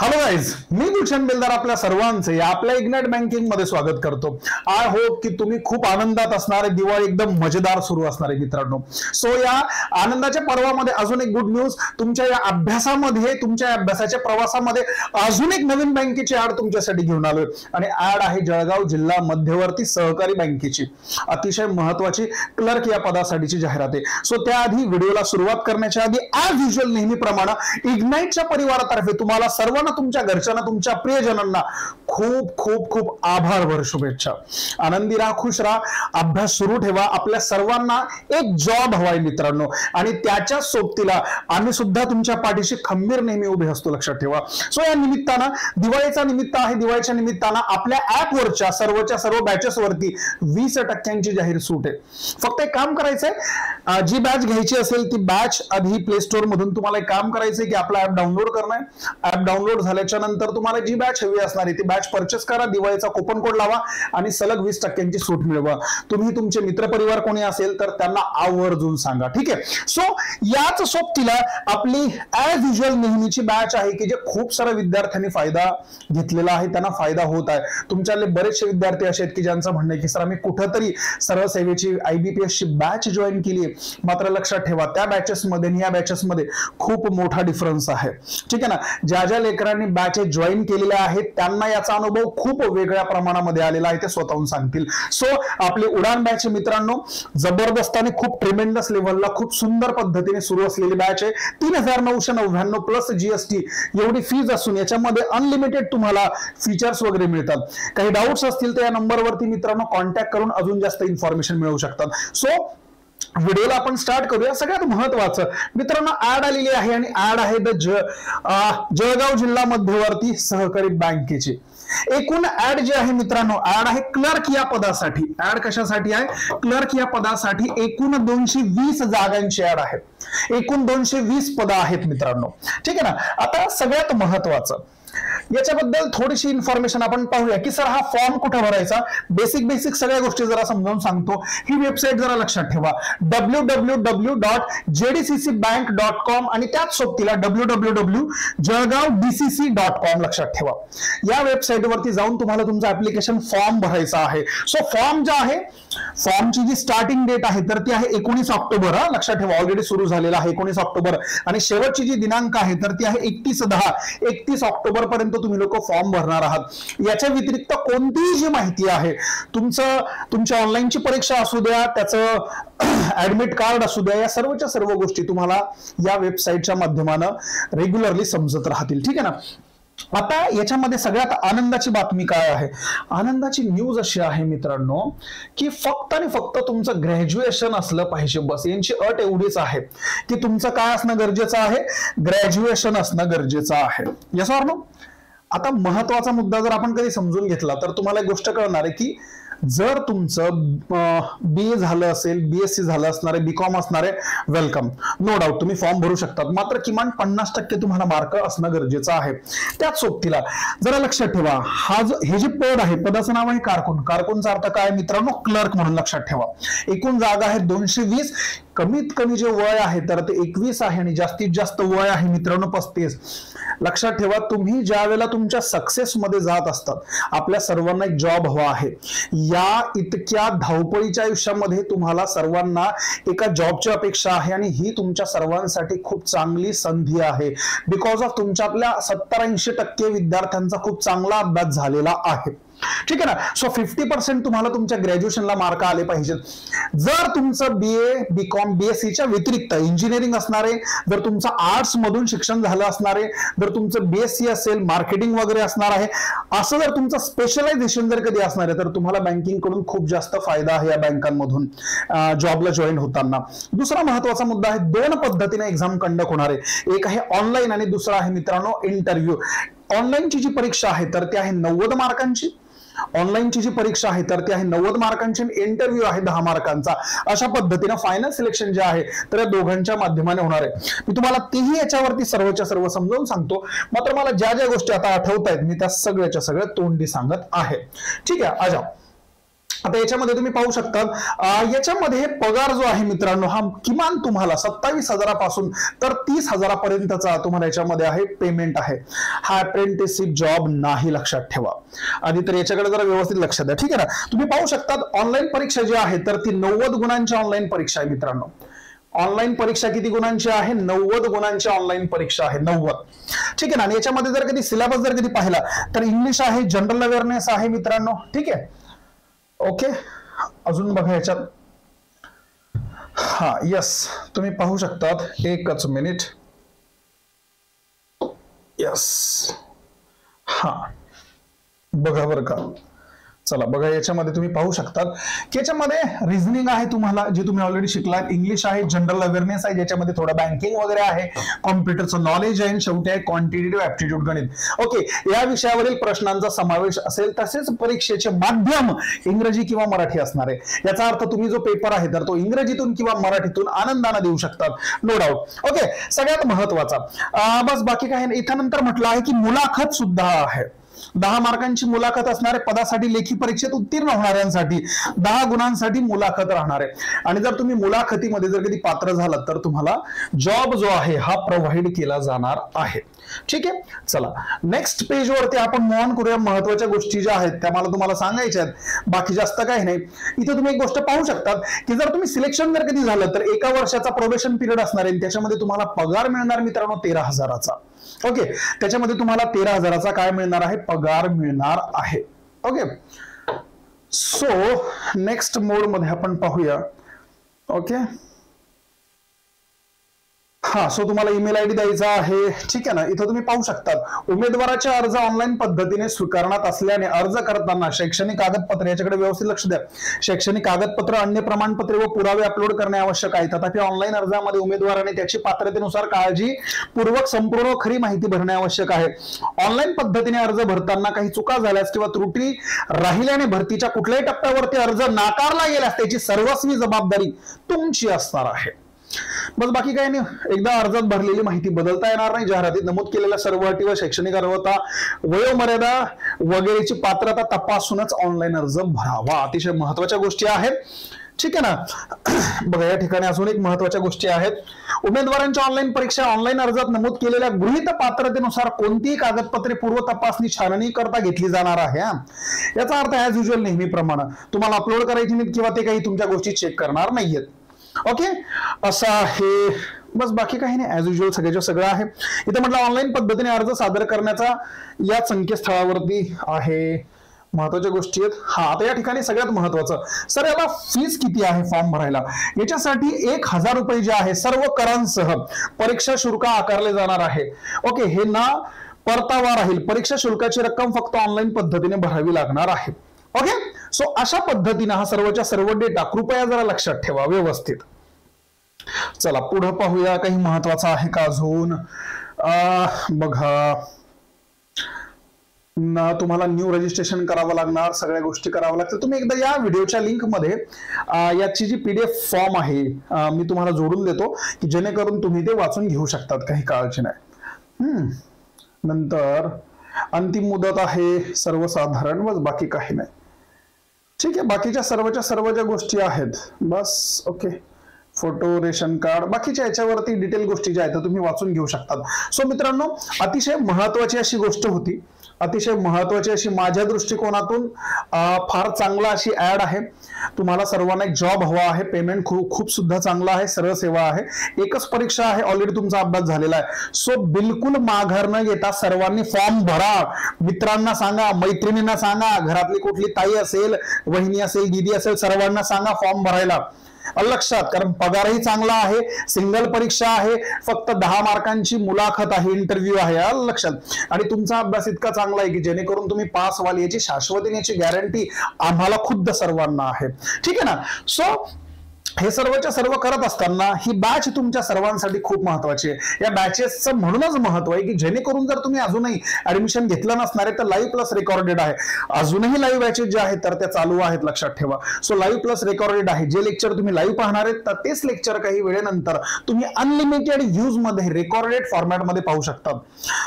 Hello guys, मी गुलशन बेलदार आपल्या सर्वांचे आपल्या इग्नाइट बँकिंग मध्ये स्वागत करतो। आय होप की तुम्ही खूप आनंदात असणार आहे, दिवाळी एकदम मजेदार सुरू असणार आहे मित्रांनो। सो या आनंदाच्या पर्वामध्ये अजून एक गुड न्यूज, तुमच्या या अभ्यासामध्ये, तुमच्या अभ्यासाच्या प्रवासामध्ये अजून एक नवीन बँकेची ऍड तुमच्यासाठी घेऊन आलोय आणि ऍड आहे जळगाव जिल्हा मध्यवर्ती सहकारी बँकेची, अतिशय महत्वाची क्लर्क या पदासाठीची जाहिरात आहे। सो त्याआधी व्हिडिओला सुरुवात करण्याच्या आधी ऍज युजुअल नेहमीप्रमाणे इग्नाइटच्या परिवारातर्फे तुम्हाला सर्वांना, तुमच्या घरच्यांना, तुमच्या प्रियजनांना खूप खूप खूप आभारभर शुभेच्छा। आनंदी राहा, खुश राहा, अभ्यास सुरू ठेवा। आपल्या सर्वांना एक जॉब हवाय मित्रांनो आणि त्याच्या सोबतीला आम्ही सुद्धा तुमच्या पाठीशी खंबीर नेहमी उभे असतो, लक्षात ठेवा। सो या निमित्तानं, दिवाळीचा निमित्त आहे, दिवाळीच्या निमित्तानं आपल्या ऍपवरच्या सर्व बॅचेस वरती 20% जाहीर सूट आहे। फक्त एक काम करायचंय, जी बॅच घ्यायची असेल ती बॅच आधी प्ले स्टोर मधून तुम्हाला एक काम करायचंय की आपला ऍप डाउनलोड करणं आहे। ऍप डाउनलोड झाल्याच्या नंतर तुम्हाला जी बॅच हवी असणार आहे ती बॅच परचेस करा, दिवाळीचा कुपन कोड लावा आणि सलग 20% सूट मिळवा। तुम्ही तुमचे मित्रपरिवार कोणी असेल तर त्यांना आवर्जून सांगा, ठीक आहे। सो याच सोबतीला आपली ऍज युजुअल नेहमीची बॅच आहे की जे खूप साऱ्या विद्यार्थ्यांनी फायदा घेतलेला आहे, त्यांना फायदा होत आहे। तुमच्यातले बरेचसे विद्यार्थी असे आहेत की ज्यांचं म्हणणं आहे की सर आम्ही कुठेतरी सर्व सेवेची IBPS ची बॅच जॉईन केली आहे, मात्र लक्षात ठेवा त्या बॅचेस मध्ये आणि या बॅचेस मध्ये खूप मोठा डिफरन्स आहे, ठीक आहे ना। ज्या लेकरांनी बॅचेस जॉईन केलेल्या आहेत त्यांना याचा अनुभव खूप वेगळ्या प्रमाणामध्ये आलेला आहे, ते स्वतःहून सांगतील। सो आपली उडान बॅच मित्रांनो जबरदस्त आणि खूप ट्रेमेंडस लेव्हलला खूप सुंदर पद्धतीने सुरू असलेली बॅच आहे। 3999 प्लस GST एवढी फीज असून याच्यामध्ये अनलिमिटेड तुम्हाला फीचर्स वगैरे मिळतात। काही डाऊट्स असतील तर या नंबरवरती मित्रांनो कॉन्टॅक्ट करून अजून जास्त इन्फॉर्मेशन मिळवू शकतात। सो व्हिडिओला आपण स्टार्ट करूया। सगळ्यात महत्वाचं मित्रांनो ऍड आलेली आहे आणि ऍड आहे जळगाव जिल्हा मध्यवर्ती सहकारी बँकेची। एकूण ऍड जी आहे मित्रांनो, ऍड आहे क्लर्क या पदासाठी। ऍड कशासाठी आहे? क्लर्क या पदासाठी एकूण 220 जागांची ऍड आहे, एकूण 220 पदं आहेत मित्रांनो, ठीक आहे ना। आता सगळ्यात महत्वाचं याच्याबद्दल थोडीशी इन्फॉर्मेशन आपण पाहूया की सर हा फॉर्म कुठे भरायचा, बेसिक सगळ्या गोष्टी जरा समजावून सांगतो। ही वेबसाईट जरा लक्षात ठेवा, www.jdccbank.com आणि त्याच सोबतीला www.jalgavdcc.com लक्षात ठेवा। या वेबसाईट वरती जाऊन तुम्हाला तुमचा ऍप्लिकेशन फॉर्म भरायचा आहे। सो फॉर्म जो आहे, फॉर्मची जी स्टार्टिंग डेट आहे तर ती आहे 19 ऑक्टोबर, लक्षात ठेवा, ऑलरेडी सुरू झालेला आहे 19 ऑक्टोबर आणि शेवटची जी दिनांक आहे तर ती आहे 31 ऑक्टोबर पर्यंत तुम्ही लोक फॉर्म भरणार आहात। याच्या व्यतिरिक्त कोणतीही जी माहिती आहे, तुमच्या ऑनलाईनची परीक्षा असू द्या, त्याचं ऍडमिट कार्ड असू द्या, या सर्वच्या सर्व गोष्टी तुम्हाला या वेबसाईटच्या माध्यमानं रेग्युलरली समजत राहतील, ठीक आहे ना। आता याच्यामध्ये सगळ्यात आनंदाची बातमी काय आहे? आनंदाची न्यूज अशी आहे मित्रांनो की फक्त आणि फक्त तुमचं ग्रॅज्युएशन असलं पाहिजे, बस। यांची अट एवढीच आहे की तुमचं काय असणं गरजेचं आहे? ग्रॅज्युएशन असणं गरजेचं आहे। Yes or no? आता महत्वाचा मुद्दा जर आपण कधी समजून घेतला तर तुम्हाला एक गोष्ट कळणार आहे की जर तुमचं BA झालं असेल, BSc झालं असणार आहे, BCom असणार आहे, वेलकम, नो डाऊट तुम्ही फॉर्म भरू शकतात, मात्र किमान 50% तुम्हाला मार्क असणं गरजेचं आहे। त्याच सोबतीला जरा लक्षात ठेवा, हे जे पद आहे, पदाचं नाव आहे कारकून। कारकूनचा अर्थ काय मित्रांनो? क्लर्क म्हणून लक्षात ठेवा। एकूण जागा आहेत 220, कमीत कमी जे वय आहे तर ते 21 आहे आणि जास्तीत जास्त वय आहे मित्रांनो 35। लक्षात ठेवा, तुम्ही ज्या वेळेला तुमच्या सक्सेस मध्ये जात असतात, आपल्या सर्वांना एक जॉब हवा आहे। या इतक्या धावपळीच्या आयुष्यामध्ये तुम्हाला सर्वांना एका जॉबची अपेक्षा आहे आणि ही तुमच्या सर्वांसाठी खूप चांगली संधी आहे, बिकॉज ऑफ तुमच्यातल्या 70-80% विद्यार्थ्यांचा खूप चांगला अभ्यास झालेला आहे, ठीक आहे ना। सो 50% तुम्हाला तुमच्या ग्रॅज्युएशनला मार्क आले पाहिजेत। जर तुमचं BA, BCom, BSc व्यतिरिक्त इंजिनिअरिंग असणारे, जर तुमचं आर्ट्स मधून शिक्षण झालं असणारे, जर तुमचं BSc असेल, मार्केटिंग वगैरे असणार आहे, असं जर तुमचं स्पेशलायझेशन जर कधी असणार आहे तर तुम्हाला बँकिंग कडून खूप जास्त फायदा आहे या बँकांमधून जॉबला जॉईन होताना। दुसरा महत्वाचा मुद्दा आहे, 2 पद्धतीने एक्झाम कंडक्ट होणार आहे, एक आहे ऑनलाईन आणि दुसरा आहे मित्रांनो इंटरव्ह्यू। ऑनलाईनची जी परीक्षा आहे तर ती आहे 90 मार्कांची, ऑनलाईनची जी परीक्षा आहे तर ती आहे 90 मार्कांची, इंटरव्ह्यू आहे 10 मार्कांचा। अशा पद्धतीने फायनल सिलेक्शन जे आहे तर या दोघांच्या माध्यमाने होणार आहे। मी तुम्हाला तेही याच्यावरती सर्वच्या सर्व समजावून सांगतो, मात्र मला ज्या ज्या गोष्टी आता आठवत आहेत मी त्या सगळ्याच्या सगळ्या तोंडी सांगत आहे, ठीक आहे। आजा आता याच्यामध्ये तुम्ही पाहू शकता, याच्यामध्ये हे पगार जो आहे मित्रांनो, हा किमान तुम्हाला 27,000 तर 30,000 तुम्हाला याच्यामध्ये आहे पेमेंट आहे. हा अप्रेंटिसशिप जॉब नाही, लक्षात ठेवा. आधी तर याच्याकडे जरा व्यवस्थित लक्ष द्या, ठीक आहे ना. तुम्ही पाहू शकता ऑनलाईन परीक्षा जी आहे तर ती 90 गुणांची ऑनलाईन परीक्षा आहे मित्रांनो. ऑनलाईन परीक्षा किती गुणांची आहे? 90 गुणांची ऑनलाईन परीक्षा आहे, 90. ठीक आहे ना. आणि याच्यामध्ये जर कधी सिलेबस जर कधी पाहिला तर इंग्लिश आहे, जनरल अवेअरनेस आहे मित्रांनो, ठीक आहे. ओके, अजून बघा याच्यात, हा यस, तुम्ही पाहू शकतात, एकच मिनिट, यस, हा बघा बरं का. चला बघा, याच्यामध्ये तुम्ही पाहू शकतात की याच्यामध्ये रिझनिंग आहे तुम्हाला, जे तुम्ही ऑलरेडी शिकलात. इंग्लिश आहे, जनरल अवेअरनेस आहे, ज्याच्यामध्ये थोडं बँकिंग वगैरे आहे, कॉम्प्युटरचं नॉलेज आहे, शेवटी आहे क्वांटिटेटिव्ह ऍप्टिट्यूड गणित. ओके, या विषयावरील प्रश्नांचा समावेश असेल. तसेच परीक्षेचे माध्यम इंग्रजी किंवा मराठी असणार आहे. याचा अर्थ तुम्ही जो पेपर आहे तर तो इंग्रजीतून किंवा मराठीतून आनंदाने देऊ शकतात, नो डाऊट. ओके, सगळ्यात महत्वाचा बस, बाकी काही नाही. इथं नंतर म्हटलं आहे की मुलाखत सुद्धा आहे. 10 मार्कांची मुलाखत असणारे, पदासाठी लेखी परीक्षेत उत्तीर्ण होणाऱ्यांसाठी 10 गुणांसाठी मुलाखत राहणार आहे. आणि जर तुम्ही मुलाखतीमध्ये जर कधी पात्र झालात तर तुम्हाला जॉब जो आहे हा प्रोव्हाइड केला जाणार आहे. ठीक आहे, चला नेक्स्ट पेज वरती आपण मूव ऑन करूया. महत्वाच्या गोष्टी ज्या आहेत त्या मला तुम्हाला सांगायच्या आहेत, बाकी जास्त काही नाही. इथे तुम्ही एक गोष्ट पाहू शकतात की जर तुम्ही सिलेक्शन जर कधी झालं तर 1 वर्षाचा प्रोबेशन पिरियड असणार आहे. त्याच्यामध्ये तुम्हाला पगार मिळणार मित्रांनो 13,000चा. ओके, त्याच्यामध्ये तुम्हाला 13,000चा काय मिळणार आहे? पगार मिळणार आहे. ओके, सो नेक्स्ट मोड मध्ये आपण पाहूया. ओके, हा, सो तुम्हाला ईमेल आयडी द्यायचा आहे, ठीक आहे ना. इथं तुम्ही पाहू शकतात, उमेदवाराचे अर्ज ऑनलाईन पद्धतीने स्वीकारण्यात असल्याने अर्ज करताना शैक्षणिक कागदपत्र, याच्याकडे व्यवस्थित लक्ष द्या, शैक्षणिक कागदपत्र, अन्य प्रमाणपत्रे व पुरावे अपलोड करणे आवश्यक आहे. तथापि ऑनलाईन अर्जामध्ये उमेदवाराने त्याची पात्रतेनुसार काळजीपूर्वक संपूर्ण खरी माहिती भरणे आवश्यक आहे. ऑनलाईन पद्धतीने अर्ज भरताना काही चुका झाल्यास किंवा त्रुटी राहिल्याने भरतीच्या कुठल्याही टप्प्यावरती अर्ज नाकारला गेल्यास त्याची सर्वस्वी जबाबदारी तुमची असणार आहे. बस, बाकी काही नाही. एकदा अर्जात भरलेली माहिती बदलता येणार नाही. जाहिरातीत नमूद केलेल्या सर्व अटी व शैक्षणिक अर्हता, वयोमर्यादा वगैरेची पात्रता तपासूनच ऑनलाईन अर्ज भरावा. अतिशय महत्वाच्या गोष्टी आहेत, ठीक आहे ना. बघा, या ठिकाणी अजून एक महत्वाच्या गोष्टी आहेत. उमेदवारांच्या ऑनलाईन परीक्षा, ऑनलाईन अर्जात नमूद केलेल्या गृहीत पात्रतेनुसार कोणतीही कागदपत्रे पूर्व तपासणी छाननी करता घेतली जाणार आहे. याचा अर्थ ऍज युज्युअल नेहमीप्रमाणे तुम्हाला अपलोड करायची नाहीत किंवा ते काही तुमच्या गोष्टी चेक करणार नाहीयेत. ओके, असं आहे. बस, बाकी काही नाही, ऍज युज्युअल सगळ्याच्या सगळं आहे. इथे म्हटलं ऑनलाईन पद्धतीने अर्ज सादर करण्याचा या संकेतस्थळावरती आहे. महत्वाच्या गोष्टी आहेत. हा, आता या ठिकाणी सगळ्यात महत्वाचं, सर याला फीस किती आहे फॉर्म भरायला? याच्यासाठी 1,000 रुपये जे आहे सर्व करांसह परीक्षा शुल्क आकारले जाणार आहे. ओके, हे ना परतावा राहील. परीक्षा शुल्काची रक्कम फक्त ऑनलाईन पद्धतीने भरावी लागणार आहे. ओके, सो अशा पद्धतीने हा सर्वच्या सर्व डेटा कृपया जरा लक्षात ठेवा व्यवस्थित. चला पुढे पाहूया, काही महत्वाचं आहे का अजून. बघा, तुम्हाला न्यू रजिस्ट्रेशन करावं लागणार, सगळ्या गोष्टी कराव्या लागतात. तुम्ही एकदा या व्हिडिओच्या लिंक मध्ये याची जी PDF फॉर्म आहे मी तुम्हाला जोडून देतो की जेणेकरून तुम्ही ते वाचून घेऊ शकतात, काही काळजी नाही. नंतर अंतिम मुदत आहे सर्वसाधारण, बस बाकी काही नाही. ठीक आहे, बाकीच्या सर्व ज्या गोष्टी आहेत बस. ओके, फोटो, रेशन कार्ड, बाकीच्या याच्यावरती डिटेल गोष्टी ज्या आहेत तुम्ही वाचून घेऊ शकतात. सो मित्रांनो, अतिशय महत्वाची अशी गोष्ट होती, अतिशय महत्वाची अशी माझ्या दृष्टिकोनातून फार चांगला अशी ऍड आहे. तुम्हाला सर्वांना एक जॉब हवा आहे, पेमेंट खूप सुद्धा चांगला आहे, सरळ सेवा आहे, एकच परीक्षा आहे, ऑलरेडी तुमचा अभ्यास झालेला आहे. सो बिलकुल माघार न घेता सर्वांनी फॉर्म भरा. मित्रांना सांगा, मैत्रिणींना सांगा, घरातली कुठली ताई असेल, वहिनी असेल, दीदी असेल, सर्वांना सांगा फॉर्म भरायला. लक्षात, कारण पगारही चांगला आहे, सिंगल परीक्षा आहे, फक्त 10 मार्कांची मुलाखत आहे, इंटरव्ह्यू आहे, लक्षात. आणि तुमचा अभ्यास इतका चांगला आहे की जेणेकरून तुम्ही पास व्हाल याची शाश्वती, याची गॅरंटी आम्हाला खुद्द सर्वांना आहे. ठीक आहे ना. सो हे सर्वच्या सर्व करत असताना ही बॅच तुमच्या सर्वांसाठी खूप महत्वाची आहे. या बॅचेसचं म्हणूनच महत्व आहे की जेणेकरून जर तुम्ही अजूनही ऍडमिशन घेतलं नसणार आहे तर लाईव्ह प्लस रेकॉर्डेड आहे. अजूनही लाईव्ह बॅचेस जे आहेत तर त्या चालू आहेत, लक्षात ठेवा. सो लाईव्ह प्लस रेकॉर्डेड आहे. जे लेक्चर तुम्ही लाईव्ह पाहणार आहेत तर तेच लेक्चर काही वेळेनंतर तुम्ही अनलिमिटेड व्ह्यूज मध्ये रेकॉर्डेड फॉर्मॅटमध्ये पाहू शकतात.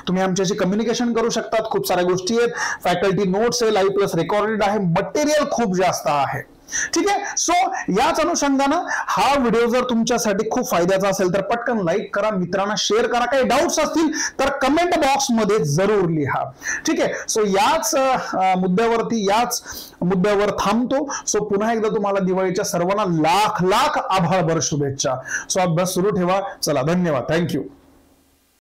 तुम्ही आमच्याशी कम्युनिकेशन करू शकतात. खूप साऱ्या गोष्टी आहेत, फॅकल्टी नोट्स आहे, लाईव्ह प्लस रेकॉर्डेड आहे, मटेरियल खूप जास्त आहे. ठीक आहे. सो याच अनुषंगानं हा व्हिडिओ जर तुमच्यासाठी खूप फायद्याचा असेल तर पटकन लाईक करा, मित्रांना शेअर करा. काही डाऊट्स असतील तर कमेंट बॉक्स मध्ये जरूर लिहा. ठीक आहे. सो याच मुद्द्यावर थांबतो. सो पुन्हा एकदा तुम्हाला दिवाळीच्या सर्वांना लाख लाख आभारभर शुभेच्छा. सो अभ्यास सुरू ठेवा. चला, धन्यवाद. थँक्यू.